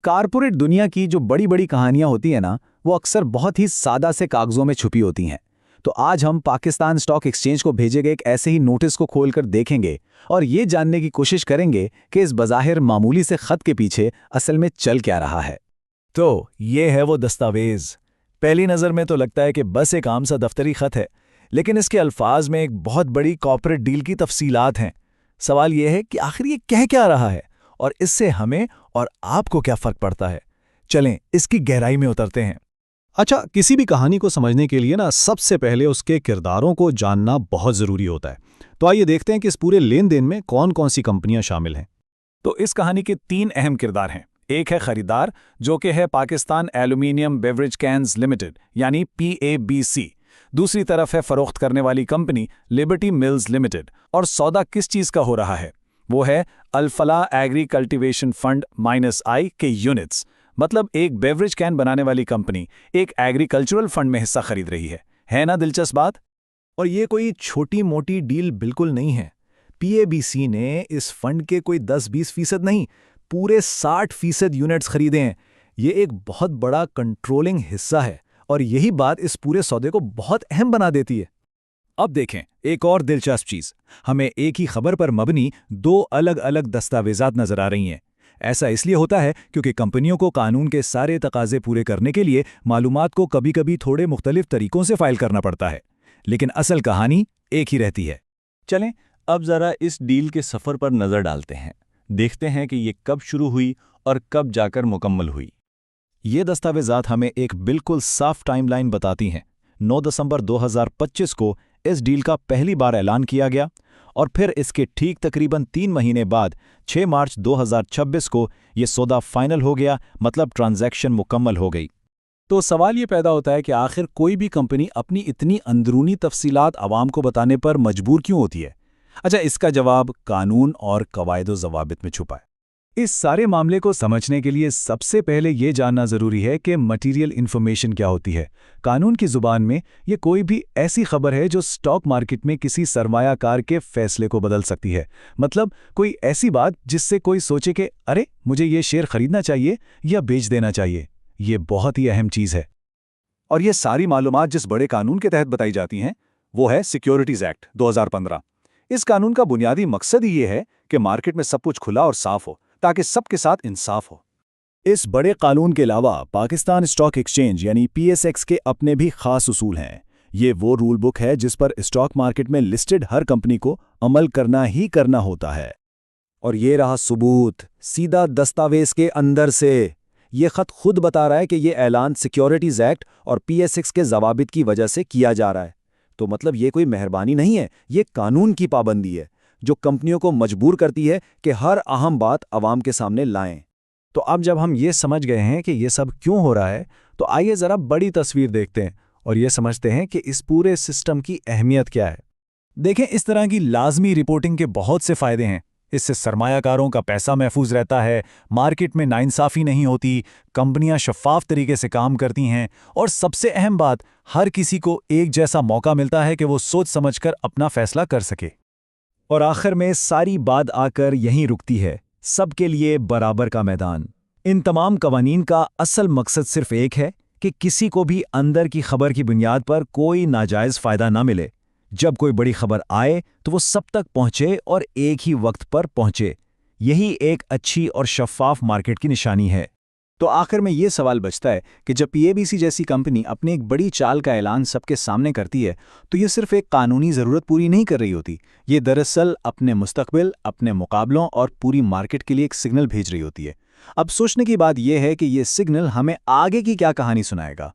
Corporate दुनिया की जो बड़ी बड़ी कहानियां होती है ना, वो अक्सर बहुत ही सादा से कागजों में छुपी होती हैं। तो आज हम पाकिस्तान स्टॉक एक्सचेंज को भेजे गए एक ऐसे ही नोटिस को खोलकर देखेंगे और ये जानने की कोशिश करेंगे कि इस बज़ाहिर मामूली से खत के पीछे असल में चल क्या रहा है। तो ये है वो दस्तावेज। पहली नज़र में तो लगता है कि बस एक आम सा दफ्तरी खत है, लेकिन इसके अल्फाज में एक बहुत बड़ी कॉर्पोरेट डील की तफसीलात हैं। सवाल यह है कि आखिर ये कह क्या रहा है और इससे हमें और आपको क्या फ़र्क पड़ता है। चलें इसकी गहराई में उतरते हैं। अच्छा, किसी भी कहानी को समझने के लिए ना सबसे पहले उसके किरदारों को जानना बहुत ज़रूरी होता है। तो आइए देखते हैं कि इस पूरे लेन देन में कौन कौन सी कंपनियां शामिल हैं। तो इस कहानी के 3 अहम किरदार हैं। एक है खरीदार, जो कि है Pakistan aluminium beverage cans limited यानी PABC। दूसरी तरफ है फरोख्त करने वाली कंपनी लिबर्टी मिल्स लिमिटेड। और सौदा किस चीज़ का हो रहा है? वो है Al Falah agree cultivation fund -I के यूनिट्स। मतलब एक बेवरेज कैन बनाने वाली कंपनी एक एग्रीकल्चरल फंड में हिस्सा खरीद रही है ना दिलचस्प बात? और ये कोई छोटी मोटी डील बिल्कुल नहीं है। PABC ने इस फंड के कोई 10-20% नहीं, पूरे 60% यूनिट्स खरीदे हैं। ये एक बहुत बड़ा कंट्रोलिंग हिस्सा है और यही बात इस पूरे सौदे को बहुत अहम बना देती है। अब देखें एक और दिलचस्प चीज़, हमें एक ही खबर पर मबनी 2 अलग अलग दस्तावेजात नजर आ रही हैं। ऐसा इसलिए होता है क्योंकि कंपनियों को कानून के सारे तकाजे पूरे करने के लिए मालूमात को कभी कभी थोड़े मुख्तलिफ तरीकों से फाइल करना पड़ता है, लेकिन असल कहानी एक ही रहती है। चलें अब ज़रा इस डील के सफ़र पर नज़र डालते हैं। देखते हैं कि ये कब शुरू हुई और कब जाकर मुकम्मल हुई। ये दस्तावेजात हमें एक बिल्कुल साफ टाइमलाइन बताती हैं। 9 दिसंबर 2025 को इस डील का पहली बार ऐलान किया गया और फिर इसके ठीक तकरीबन 3 महीने बाद 6 मार्च 2026 को ये सौदा फाइनल हो गया, मतलब ट्रांजैक्शन मुकम्मल हो गई। तो सवाल ये पैदा होता है कि आखिर कोई भी कंपनी अपनी इतनी अंदरूनी तफसीलात आवाम को बताने पर मजबूर क्यों होती है? अच्छा, इसका जवाब कानून और कवायद व ज़वाबित में छुपा है। इस सारे मामले को समझने के लिए सबसे पहले ये जानना ज़रूरी है कि मटीरियल इन्फॉर्मेशन क्या होती है। कानून की ज़ुबान में ये कोई भी ऐसी खबर है जो स्टॉक मार्केट में किसी सरमायाकार के फैसले को बदल सकती है। मतलब कोई ऐसी बात जिससे कोई सोचे कि अरे मुझे ये शेयर खरीदना चाहिए या बेच देना चाहिए। ये बहुत ही अहम चीज़ है। और ये सारी मालूमात जिस बड़े कानून के तहत बताई जाती हैं वो है सिक्योरिटीज़ एक्ट 2015। इस कानून का बुनियादी मकसद ही ये है कि मार्केट में सब कुछ खुला और साफ हो ताकि सबके साथ इंसाफ हो। इस बड़े कानून के अलावा पाकिस्तान स्टॉक एक्सचेंज यानी PSX के अपने भी खास उसूल हैं। ये वो रूल बुक है जिस पर स्टॉक मार्केट में लिस्टेड हर कंपनी को अमल करना ही करना होता है। और ये रहा सबूत सीधा दस्तावेज के अंदर से। ये खत खुद बता रहा है कि ये ऐलान सिक्योरिटीज़ एक्ट और PSX के ज़वाबित की वजह से किया जा रहा है। तो मतलब ये कोई मेहरबानी नहीं है, ये कानून की पाबंदी है जो कंपनियों को मजबूर करती है कि हर अहम बात आवाम के सामने लाएं। तो अब जब हम ये समझ गए हैं कि ये सब क्यों हो रहा है, तो आइए ज़रा बड़ी तस्वीर देखते हैं और ये समझते हैं कि इस पूरे सिस्टम की अहमियत क्या है। देखें, इस तरह की लाजमी रिपोर्टिंग के बहुत से फ़ायदे हैं। इससे सरमायाकारों का पैसा महफूज रहता है, मार्केट में नाइंसाफ़ी नहीं होती, कंपनियां शफ़ाफ तरीके से काम करती हैं और सबसे अहम बात, हर किसी को एक जैसा मौका मिलता है कि वो सोच समझकर अपना फ़ैसला कर सके। और आखिर में सारी बात आकर यहीं रुकती है, सबके लिए बराबर का मैदान। इन तमाम कवानीन का असल मकसद सिर्फ एक है कि किसी को भी अंदर की खबर की बुनियाद पर कोई नाजायज़ फ़ायदा ना मिले। जब कोई बड़ी खबर आए तो वो सब तक पहुंचे और एक ही वक्त पर पहुंचे। यही एक अच्छी और शफ़ाफ मार्केट की निशानी है। तो आखिर में ये सवाल बचता है कि जब PABC जैसी कंपनी अपनी एक बड़ी चाल का ऐलान सबके सामने करती है तो ये सिर्फ एक कानूनी ज़रूरत पूरी नहीं कर रही होती। ये दरअसल अपने मुस्तकबिल, अपने मुकाबलों और पूरी मार्केट के लिए एक सिग्नल भेज रही होती है। अब सोचने की बात यह है कि ये सिग्नल हमें आगे की क्या कहानी सुनाएगा।